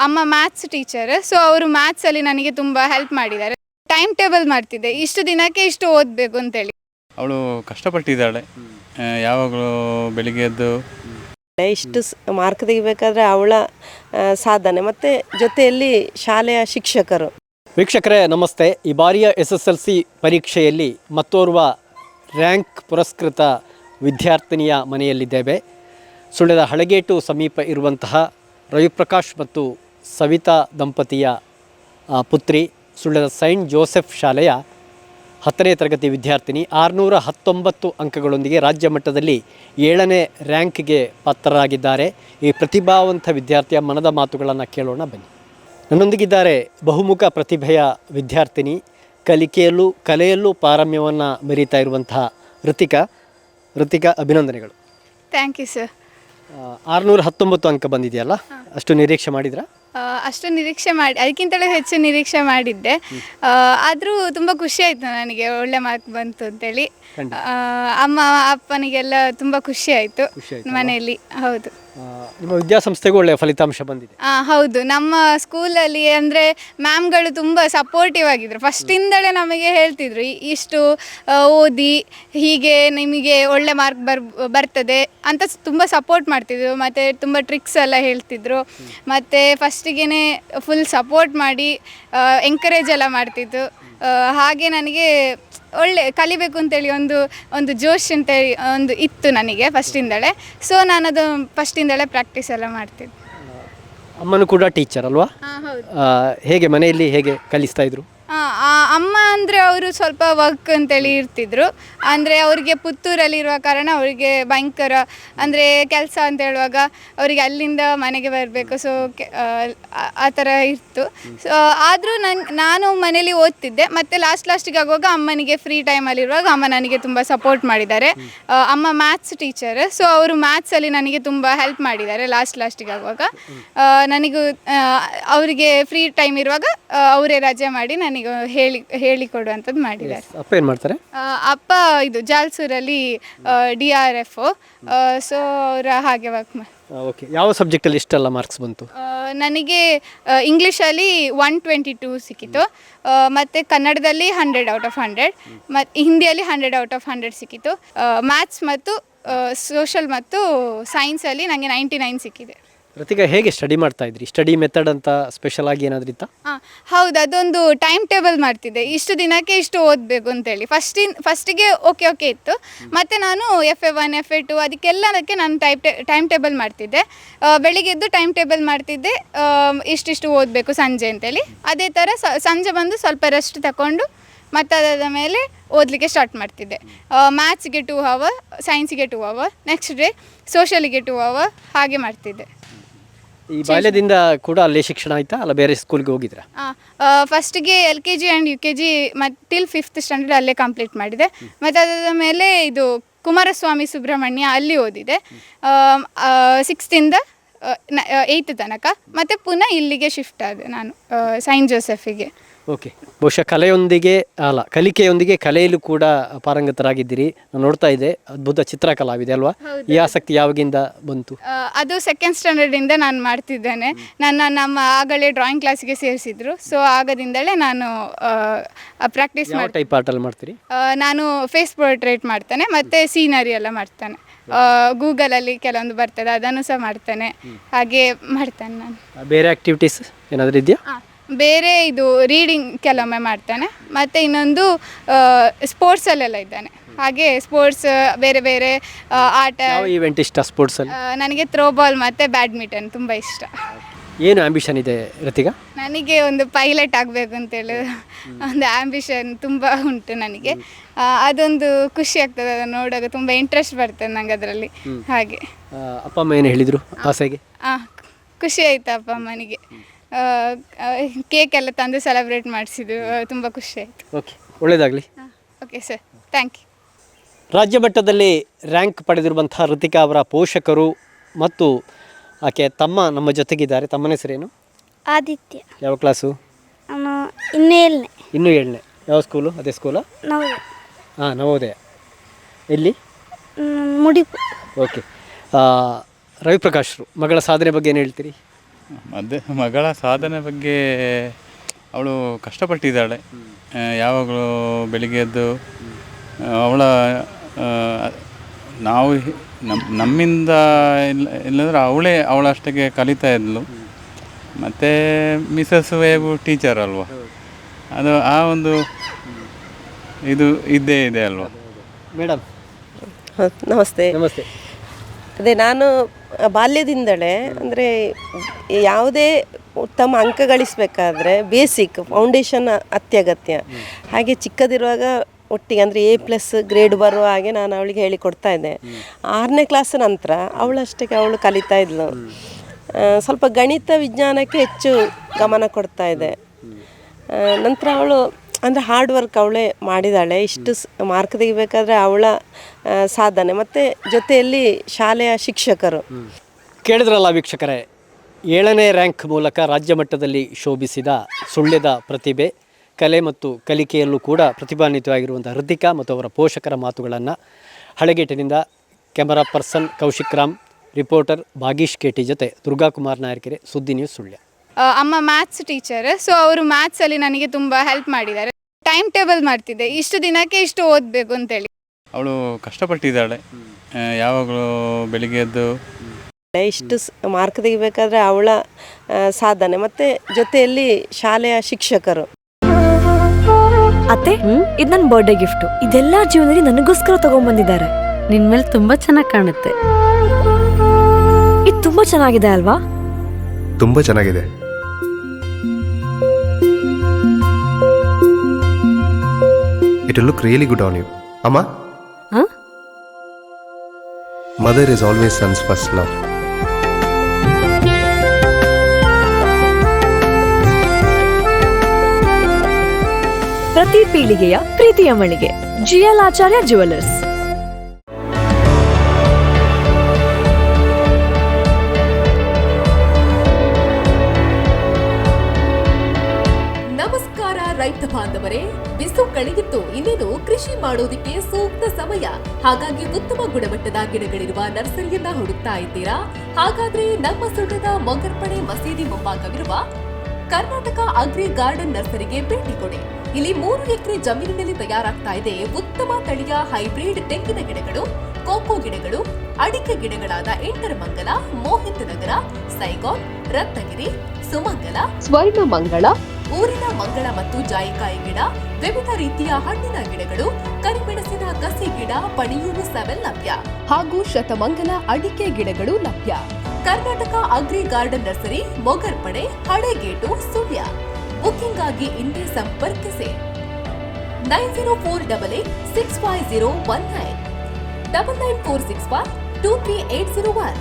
ಅಮ್ಮ maths teacher. So ಅವರು ಮ್ಯಾಥ್ಸಲ್ಲಿ ನನಗೆ ತುಂಬ ಹೆಲ್ಪ್ ಮಾಡಿದ್ದಾರೆ. ಟೈಮ್ ಟೇಬಲ್ ಮಾಡ್ತಿದ್ದೆ, ಇಷ್ಟು ದಿನಕ್ಕೆ ಇಷ್ಟು ಓದಬೇಕು ಅಂತೇಳಿ. ಅವಳು ಕಷ್ಟಪಟ್ಟಿದ್ದಾಳೆ, ಯಾವಾಗಲೂ ಬೆಳಿಗ್ಗೆ ಎದ್ದು ಇಷ್ಟು ಮಾರ್ಕ್ ತೆಗಿಬೇಕಾದ್ರೆ ಅವಳ ಸಾಧನೆ ಮತ್ತು ಜೊತೆಯಲ್ಲಿ ಶಾಲೆಯ ಶಿಕ್ಷಕರು. ವೀಕ್ಷಕರೇ ನಮಸ್ತೆ. ಈ ಬಾರಿಯ SSLC ಪರೀಕ್ಷೆಯಲ್ಲಿ ಮತ್ತೋರ್ವ ರ್ಯಾಂಕ್ ಪುರಸ್ಕೃತ ವಿದ್ಯಾರ್ಥಿನಿಯ ಮನೆಯಲ್ಲಿದ್ದೇವೆ. ಸುಳ್ಯದ ಹಳಗೇಟು ಸಮೀಪ ಇರುವಂತಹ ರವಿಪ್ರಕಾಶ್ ಮತ್ತು ಸವಿತಾ ದಂಪತಿಯ ಪುತ್ರಿ, ಸುಳ್ಯದ ಸೈಂಟ್ ಜೋಸೆಫ್ ಶಾಲೆಯ 10ನೇ ತರಗತಿ ವಿದ್ಯಾರ್ಥಿನಿ. 619 ಅಂಕಗಳೊಂದಿಗೆ ರಾಜ್ಯ ಮಟ್ಟದಲ್ಲಿ 7ನೇ ರ್ಯಾಂಕ್ಗೆ ಪಾತ್ರರಾಗಿದ್ದಾರೆ. ಈ ಪ್ರತಿಭಾವಂತ ವಿದ್ಯಾರ್ಥಿಯ ಮನದ ಮಾತುಗಳನ್ನು ಕೇಳೋಣ ಬನ್ನಿ. ನನ್ನೊಂದಿಗಿದ್ದಾರೆ ಬಹುಮುಖ ಪ್ರತಿಭೆಯ ವಿದ್ಯಾರ್ಥಿನಿ, ಕಲೆಯಲ್ಲೂ ಪಾರಮ್ಯವನ್ನು ಮೆರೀತಾ ಇರುವಂತಹ ಋತಿಕಾ. ಅಭಿನಂದನೆಗಳು. Thank you sir. 619 ಅಂಕ ಬಂದಿದೆಯಲ್ಲ, ಅಷ್ಟು ನಿರೀಕ್ಷೆ ಮಾಡಿದ್ರಾ? ಅಷ್ಟು ನಿರೀಕ್ಷೆ ಮಾಡಿ, ಅದಕ್ಕಿಂತಲೂ ಹೆಚ್ಚು ನಿರೀಕ್ಷೆ ಮಾಡಿದ್ದೆ. ಆದರೂ ತುಂಬ ಖುಷಿ ಆಯಿತು ನನಗೆ, ಒಳ್ಳೆ ಮಾರ್ಕ್ ಬಂತು ಅಂತೇಳಿ. ಅಮ್ಮ ಅಪ್ಪನಿಗೆಲ್ಲ ತುಂಬ ಖುಷಿ ಆಯಿತು ಮನೆಯಲ್ಲಿ. ಹೌದು, ನಿಮ್ಮ ವಿದ್ಯಾಸಂಸ್ಥೆಗೂ ಒಳ್ಳೆಯ ಫಲಿತಾಂಶ ಬಂದಿದೆ. ಹೌದು. ನಮ್ಮ ಸ್ಕೂಲಲ್ಲಿ ಅಂದರೆ ಮ್ಯಾಮ್ಗಳು ತುಂಬ ಸಪೋರ್ಟಿವ್ ಆಗಿದ್ರು. ಫಸ್ಟಿಂದಲೇ ನಮಗೆ ಹೇಳ್ತಿದ್ರು, ಇಷ್ಟು ಓದಿ ಹೀಗೆ ನಿಮಗೆ ಒಳ್ಳೆ ಮಾರ್ಕ್ ಬರ್ತದೆ ಅಂತ ತುಂಬ ಸಪೋರ್ಟ್ ಮಾಡ್ತಿದ್ರು. ಮತ್ತು ತುಂಬ ಟ್ರಿಕ್ಸ್ ಎಲ್ಲ ಹೇಳ್ತಿದ್ರು. ಮತ್ತು ಫಸ್ಟಿಗೆ ಫುಲ್ ಸಪೋರ್ಟ್ ಮಾಡಿ ಎಂಕರೇಜ್ ಎಲ್ಲ ಮಾಡ್ತಿದ್ದು. ಹಾಗೆ ನನಗೆ ಒಳ್ಳೆ ಕಲಿಬೇಕು ಅಂತೇಳಿ ಒಂದು ಜೋಶ್ ಅಂತೇಳಿ ಒಂದು ಇತ್ತು ನನಗೆ ಫಸ್ಟಿಂದಲೇ. ಸೊ ನಾನದು ಫಸ್ಟಿಂದಲೇ ಪ್ರಾಕ್ಟೀಸ್ ಎಲ್ಲ ಮಾಡ್ತಿದ್ದೆ. ಅಮ್ಮನೂ ಕೂಡ ಟೀಚರ್ ಅಲ್ವಾ? ಹೌದು. ಹೇಗೆ ಮನೆಯಲ್ಲಿ ಹೇಗೆ ಕಲಿಸ್ತಾ ಇದ್ರು? ಅಮ್ಮ ಅಂದರೆ ಅವರು ಸ್ವಲ್ಪ ವರ್ಕ್ ಅಂತೇಳಿ ಇರ್ತಿದ್ರು. ಅಂದರೆ ಅವರಿಗೆ ಪುತ್ತೂರಲ್ಲಿರುವ ಕಾರಣ ಅವರಿಗೆ ಭಯಂಕರ ಅಂದರೆ ಕೆಲಸ ಅಂತ ಹೇಳುವಾಗ ಅವರಿಗೆ ಅಲ್ಲಿಂದ ಮನೆಗೆ ಬರಬೇಕು. ಸೊ ಆ ಥರ ಇತ್ತು. ಸೊ ಆದರೂ ನಾನು ಮನೇಲಿ ಓದ್ತಿದ್ದೆ. ಮತ್ತು ಲಾಸ್ಟಿಗೆ ಆಗುವಾಗ ಅಮ್ಮನಿಗೆ ಫ್ರೀ ಟೈಮಲ್ಲಿರುವಾಗ ಅಮ್ಮ ನನಗೆ ತುಂಬ ಸಪೋರ್ಟ್ ಮಾಡಿದ್ದಾರೆ. ಅಮ್ಮ ಮ್ಯಾಥ್ಸ್ ಟೀಚರ್. ಸೊ ಅವರು ಮ್ಯಾಥ್ಸಲ್ಲಿ ನನಗೆ ತುಂಬ ಹೆಲ್ಪ್ ಮಾಡಿದ್ದಾರೆ. ಲಾಸ್ಟಿಗೆ ಆಗುವಾಗ ನನಗೂ ಅವರಿಗೆ ಫ್ರೀ ಟೈಮ್ ಇರುವಾಗ ಅವರೇ ರಜೆ ಮಾಡಿ ನನಗೆ ಹೇಳಿಕೊಡುವಂಥದ್ದು ಮಾಡಿದ್ದಾರೆ. ಅಪ್ಪ ಏನು ಮಾಡ್ತಾರೆ? ಅಪ್ಪ ಇದು ಜಾಲ್ಸೂರಲ್ಲಿ DRF. ಸೊ ಅವರ ಹಾಗೆ ವರ್ಕ್ ಮಾಡಿ. ಓಕೆ. ಯಾವ ಸಬ್ಜೆಕ್ಟಲ್ಲಿ ಇಷ್ಟೆಲ್ಲ ಮಾರ್ಕ್ಸ್ ಬಂತು? ನನಗೆ ಇಂಗ್ಲೀಷಲ್ಲಿ 122 ಸಿಕ್ಕಿತು. ಮತ್ತು ಕನ್ನಡದಲ್ಲಿ 100/100, ಮತ್ತು ಹಿಂದಿಯಲ್ಲಿ 100/100 ಸಿಕ್ಕಿತು. ಮ್ಯಾಥ್ಸ್ ಮತ್ತು ಸೋಷಲ್ ಮತ್ತು ಸೈನ್ಸಲ್ಲಿ ನನಗೆ 99 ಸಿಕ್ಕಿದೆ. ಋತಿಕಾ, ಹೇಗೆ ಸ್ಟಡಿ ಮಾಡ್ತಾ ಇದ್ರಿ? ಸ್ಟಡಿ ಮೆಥಡ್ ಅಂತ ಸ್ಪೆಷಲ್ ಆಗಿ ಏನಾದರೂ ಇತ್ತಾ? ಹೌದು, ಅದೊಂದು ಟೈಮ್ ಟೇಬಲ್ ಮಾಡ್ತಿದ್ದೆ, ಇಷ್ಟು ದಿನಕ್ಕೆ ಇಷ್ಟು ಓದಬೇಕು ಅಂತೇಳಿ. ಫಸ್ಟಿಗೆ ಓಕೆ ಇತ್ತು. ಮತ್ತು ನಾನು FA1 FA2 ಅದಕ್ಕೆಲ್ಲದಕ್ಕೆ ನಾನು ಟೈಮ್ ಟೇಬಲ್ ಮಾಡ್ತಿದ್ದೆ. ಬೆಳಿಗ್ಗೆ ಎದ್ದು ಟೈಮ್ ಟೇಬಲ್ ಮಾಡ್ತಿದ್ದೆ, ಇಷ್ಟಿಷ್ಟು ಓದಬೇಕು ಸಂಜೆ ಅಂತೇಳಿ. ಅದೇ ಥರ ಸಂಜೆ ಬಂದು ಸ್ವಲ್ಪ ರೆಸ್ಟ್ ತಗೊಂಡು ಮತ್ತು ಅದಾದ ಮೇಲೆ ಓದಲಿಕ್ಕೆ ಸ್ಟಾರ್ಟ್ ಮಾಡ್ತಿದ್ದೆ. ಮ್ಯಾಥ್ಸ್ಗೆ 2 ಅವರ್, ಸೈನ್ಸಿಗೆ 2 ಅವರ್, ನೆಕ್ಸ್ಟ್ ಡೇ ಸೋಷಲಿಗೆ 2 ಅವರ್, ಹಾಗೆ ಮಾಡ್ತಿದ್ದೆ. ಈ ಬಾಲ್ಯದಿಂದ ಕೂಡ ಅಲ್ಲೇ ಶಿಕ್ಷಣ ಆಯ್ತಾ, ಅಲ್ಲ ಬೇರೆ ಸ್ಕೂಲ್ಗೆ ಹೋಗಿದ್ರಾ? ಫಸ್ಟಿಗೆ LKG ಆ್ಯಂಡ್ UKG ಮತ್ತು ಟಿಲ್ 5th ಸ್ಟ್ಯಾಂಡರ್ಡ್ ಅಲ್ಲೇ ಕಂಪ್ಲೀಟ್ ಮಾಡಿದೆ. ಮತ್ತು ಅದಾದ ಮೇಲೆ ಇದು ಕುಮಾರಸ್ವಾಮಿ ಸುಬ್ರಹ್ಮಣ್ಯ ಅಲ್ಲಿ ಓದಿದೆ 6th ಇಂದ 8th ತನಕ. ಮತ್ತು ಪುನಃ ಇಲ್ಲಿಗೆ ಶಿಫ್ಟ್ ಆದೆ ನಾನು, ಸೈಂಟ್ ಜೋಸೆಫಿಗೆ. ಓಕೆ. ಬಹುಶಃ ಕಲಿಕೆಯೊಂದಿಗೆ ಕಲೆಯಲ್ಲೂ ಕೂಡ ಪಾರಂಗತರಾಗಿದ್ದೀರಿ. ನಾನು ನೋಡ್ತಾ ಇದ್ದೆ, ಅದ್ಭುತ ಚಿತ್ರಕಲಾವಿದೆ ಅಲ್ವಾ? ಈ ಆಸಕ್ತಿ ಯಾವಾಗಿಂದ ಬಂತು? ಅದು 2nd ಸ್ಟ್ಯಾಂಡರ್ಡಿಂದ ನಾನು ಮಾಡ್ತಿದ್ದೇನೆ. ನಮ್ಮ ಆಗಲೇ ಡ್ರಾಯಿಂಗ್ ಕ್ಲಾಸಿಗೆ ಸೇರಿಸಿದ್ರು. ಸೊ ಆಗದಿಂದಲೇ ನಾನು ಪ್ರಾಕ್ಟೀಸ್ ಮಾಡಿ. ಟೈಪ್ ಆರ್ಟಲ್ಲಿ ಮಾಡ್ತೀರಿ? ನಾನು ಫೇಸ್ ಪೋರ್ಟ್ರೇಟ್ ಮಾಡ್ತೇನೆ ಮತ್ತು ಸೀನರಿ ಎಲ್ಲ ಮಾಡ್ತೇನೆ. ಗೂಗಲಲ್ಲಿ ಕೆಲವೊಂದು ಬರ್ತದೆ, ಅದನ್ನು ಸಹ ಮಾಡ್ತೇನೆ. ಹಾಗೆ ಮಾಡ್ತೇನೆ ನಾನು. ಬೇರೆ ಆ್ಯಕ್ಟಿವಿಟೀಸ್ ಏನಾದರೂ ಇದೆಯಾ? ಬೇರೆ ಇದು ರೀಡಿಂಗ್ ಕೆಲವೊಮ್ಮೆ ಮಾಡ್ತಾನೆ. ಮತ್ತು ಇನ್ನೊಂದು ಸ್ಪೋರ್ಟ್ಸಲ್ಲೆಲ್ಲ ಇದ್ದಾನೆ. ಹಾಗೆ ಸ್ಪೋರ್ಟ್ಸ್ ಬೇರೆ ಆಟ. ಯಾವ ಈವೆಂಟ್ ಇಷ್ಟ ಸ್ಪೋರ್ಟ್ಸಲ್ಲಿ? ನನಗೆ ಥ್ರೋಬಾಲ್ ಮತ್ತು ಬ್ಯಾಡ್ಮಿಂಟನ್ ತುಂಬ ಇಷ್ಟ. ಏನು ಆ್ಯಂಬಿಷನ್ ಇದೆ ಋತಿಕಾ? ನನಗೆ ಒಂದು ಪೈಲಟ್ ಆಗಬೇಕು ಅಂತೇಳಿ ಒಂದು ಆ್ಯಂಬಿಷನ್ ತುಂಬ ಉಂಟು ನನಗೆ. ಅದೊಂದು ಖುಷಿ ಆಗ್ತದೆ, ಅದನ್ನು ನೋಡುವಾಗ ತುಂಬ ಇಂಟ್ರೆಸ್ಟ್ ಬರ್ತದೆ ನನಗೆ ಅದರಲ್ಲಿ. ಹಾಗೆ. ಅಪ್ಪ ಅಮ್ಮ ಏನು ಹೇಳಿದರು ಆಸೆಗೆ? ಖುಷಿ ಆಯಿತು. ಅಪ್ಪ ಅಮ್ಮನಿಗೆ ಕೇಕ್ ಎಲ್ಲ ತಂದು ಸೆಲೆಬ್ರೇಟ್ ಮಾಡಿಸಿದ್ರು, ತುಂಬ ಖುಷಿ ಆಯಿತು. ಓಕೆ, ಒಳ್ಳೆಯದಾಗಲಿ. Okay sir, thank you. ರಾಜ್ಯ ಮಟ್ಟದಲ್ಲಿ ರ್ಯಾಂಕ್ ಪಡೆದಿರುವಂಥ ಋತಿಕಾ ಅವರ ಪೋಷಕರು ಮತ್ತು ಆಕೆ ತಮ್ಮ ನಮ್ಮ ಜೊತೆಗಿದ್ದಾರೆ. ತಮ್ಮನ ಹೆಸರೇನು? ಆದಿತ್ಯ. ಯಾವ ಕ್ಲಾಸು? ಇನ್ನೂ 7ನೇ. ಯಾವ ಸ್ಕೂಲು? ಅದೇ ಸ್ಕೂಲಾ? ನವೋದಯ. ಎಲ್ಲಿ? ಮುಡಿಪು. ಓಕೆ. ರವಿಪ್ರಕಾಶ್ರು ಮಗಳ ಸಾಧನೆ ಬಗ್ಗೆ ಏನು ಹೇಳ್ತೀರಿ? ಮಗಳ ಸಾಧನೆ ಬಗ್ಗೆ ಅವಳು ಕಷ್ಟಪಟ್ಟಿದ್ದಾಳೆ. ಯಾವಾಗಲೂ ಬೆಳಿಗ್ಗೆ ಎದ್ದು ಅವಳ ನಾವು ನಮ್ಮಿಂದ ಇಲ್ಲಂದ್ರೆ ಅವಳಷ್ಟಕ್ಕೆ ಕಲಿತಾ ಇದ್ಲು. ಮತ್ತು ಮಿಸಸ್ ವೇಗು ಟೀಚರ್ ಅಲ್ವಾ, ಅದು ಆ ಒಂದು ಇದು ಇದ್ದೇ ಇದೆ ಅಲ್ವಾ. ಮೇಡಮ್ ನಮಸ್ತೆ. ನಮಸ್ತೆ. ಅದೇ ನಾನು ಬಾಲ್ಯದಿಂದಲೇ ಅಂದರೆ ಯಾವುದೇ ಉತ್ತಮ ಅಂಕ ಗಳಿಸಬೇಕಾದ್ರೆ ಬೇಸಿಕ್ ಫೌಂಡೇಶನ್ ಅತ್ಯಗತ್ಯ. ಹಾಗೆ ಚಿಕ್ಕದಿರುವಾಗ ಒಟ್ಟಿಗೆ ಅಂದರೆ A+ ಗ್ರೇಡ್ ಬರುವ ಹಾಗೆ ನಾನು ಅವಳಿಗೆ ಹೇಳಿಕೊಡ್ತಾ ಇದ್ದೆ. 6ನೇ ಕ್ಲಾಸ್ ನಂತರ ಅವಳಷ್ಟಕ್ಕೆ ಅವಳು ಕಲಿತಾ ಇದ್ಲು. ಸ್ವಲ್ಪ ಗಣಿತ ವಿಜ್ಞಾನಕ್ಕೆ ಹೆಚ್ಚು ಗಮನ ಕೊಡ್ತಾ ಇದೆ. ನಂತರ ಅವಳು ಅಂದರೆ ಹಾರ್ಡ್ ವರ್ಕ್ ಅವಳೇ ಮಾಡಿದ್ದಾಳೆ. ಇಷ್ಟು ಮಾರ್ಕ್ ತೆಗಿಬೇಕಾದ್ರೆ ಅವಳ ಸಾಧನೆ ಮತ್ತು ಜೊತೆಯಲ್ಲಿ ಶಾಲೆಯ ಶಿಕ್ಷಕರು. ಕೇಳಿದ್ರಲ್ಲ ವೀಕ್ಷಕರೇ, 7ನೇ ರ್ಯಾಂಕ್ ಮೂಲಕ ರಾಜ್ಯ ಮಟ್ಟದಲ್ಲಿ ಶೋಭಿಸಿದ ಸುಳ್ಯದ ಪ್ರತಿಭೆ, ಕಲೆ ಮತ್ತು ಕಲಿಕೆಯಲ್ಲೂ ಕೂಡ ಪ್ರತಿಭಾನ್ವಿತವಾಗಿರುವಂಥ ಹೃತಿಕಾ ಮತ್ತು ಅವರ ಪೋಷಕರ ಮಾತುಗಳನ್ನು ಹಳೆಗೇಟಿನಿಂದ camera person Kaushik Ram, reporter Bhagish KT ಜೊತೆ ದುರ್ಗಾಕುಮಾರ್ ನಾಯರ್ಕೆರೆ, ಸುದ್ದಿ ನ್ಯೂಸ್ ಸುಳ್ಯ. ಅಮ್ಮ ಮ್ಯಾಥ್ಸ್ ಟೀಚರ್, ಸೊ ಅವರು ಮ್ಯಾಥ್ಸಲ್ಲಿ ನನಗೆ ತುಂಬ ಹೆಲ್ಪ್ ಮಾಡಿದ್ದಾರೆ. ಟೈಮ್ ಟೇಬಲ್ ಮಾಡ್ತಿದ್ದೆ, ಇಷ್ಟು ದಿನಕ್ಕೆ ಇಷ್ಟು ಓದಬೇಕು ಅಂತೇಳಿ. ಅವಳು ಕಷ್ಟಪಟ್ಟಿದ್ದಾಳೆ. ಯಾವಾಗಲೂ ಬೆಳಿಗ್ಗೆ ಎದ್ದು ಇಷ್ಟು ಮಾರ್ಕ್ ತೆಗಿಬೇಕಾದ್ರೆ ಅವಳ ಸಾಧನೆ ಮತ್ತು ಜೊತೆಯಲ್ಲಿ ಶಾಲೆಯ ಶಿಕ್ಷಕರು. ಅತ್ತೆ, ಇದು ನನ್ನ ಬರ್ಡೇ ಗಿಫ್ಟ್. ಇದೆಲ್ಲ ಜೀವನದಲ್ಲಿ ನನಗೋಸ್ಕರ ತಗೊಂಡ್ಬಂದಿದ್ದಾರೆ. ನಿನ್ ಮೇಲೆ ತುಂಬಾ ಚೆನ್ನಾಗಿ ಕಾಣುತ್ತೆ. ಇದು ತುಂಬಾ ಚೆನ್ನಾಗಿದೆ ಅಲ್ವಾ? ತುಂಬಾ ಚೆನ್ನಾಗಿದೆ. It will look really good on you. Amma? Huh? Mother is always son's first love. ಪ್ರತಿ ಪೀಳಿಗೆಯ ಪ್ರೀತಿಯ ಮಳಿಗೆ GL ಆಚಾರ್ಯ ಜ್ಯುವೆಲರ್ಸ್. ನಮಸ್ಕಾರ ರೈತ ಬಾಂಧವರೇ, ಬಿಸು ಕಳೆಗಿತ್ತು, ಇನ್ನೇನು ಕೃಷಿ ಮಾಡೋದಕ್ಕೆ ಸೂಕ್ತ ಸಮಯ. ಹಾಗಾಗಿ ಉತ್ತಮ ಗುಣಮಟ್ಟದ ಗಿಡಗಳಿರುವ ನರ್ಸರಿಯನ್ನ ಹುಡುಕ್ತಾ ಇದ್ದೀರಾ? ಹಾಗಾದ್ರೆ ನಮ್ಮ ಸುಳ್ಯದ ಮೊಗರ್ಪಣೆ ಮಸೀದಿ ಮುಂಭಾಗವಿರುವ ಕರ್ನಾಟಕ ಅಗ್ರಿ ಗಾರ್ಡನ್ ನರ್ಸರಿಗೆ ಭೇಟಿ ಕೊಡಿ. ಇಲ್ಲಿ 3 ಎಕರೆ ಜಮೀನಿನಲ್ಲಿ ತಯಾರಾಗ್ತಾ ಇದೆ ಉತ್ತಮ ತಳಿಯ ಹೈಬ್ರಿಡ್ ತೆಂಗಿನ ಗಿಡಗಳು, ಕೋಕೋ ಗಿಡಗಳು, ಅಡಿಕೆ ಗಿಡಗಳಾದ ಎಂಟರಮಂಗಲ, ಮೋಹಿತ್ ನಗರ, ಸೈಗಾನ್, ರತ್ನಗಿರಿ, ಸುಮಂಗಲ, ಸ್ವರ್ಣಮಂಗಳ, ಊರಿನ ಮಂಗಳ ಮತ್ತು ಜಾಯಿಕಾಯಿ ಗಿಡ, ವಿವಿಧ ರೀತಿಯ ಹಣ್ಣಿನ ಗಿಡಗಳು, ಕರಿಮೆಣಸಿನ ಕಸಿ ಗಿಡ, ಪಣಿಯೂರು 7 ಲಭ್ಯ ಹಾಗೂ ಶತಮಂಗಲ ಅಡಿಕೆ ಗಿಡಗಳು ಲಭ್ಯ. Karnataka agri garden nursery, Mogarpane, Halegate, Sullia. Booking ಆಗಿ ಇಂದೇ ಸಂಪರ್ಕಿಸಿ 9048865019 99461 23801.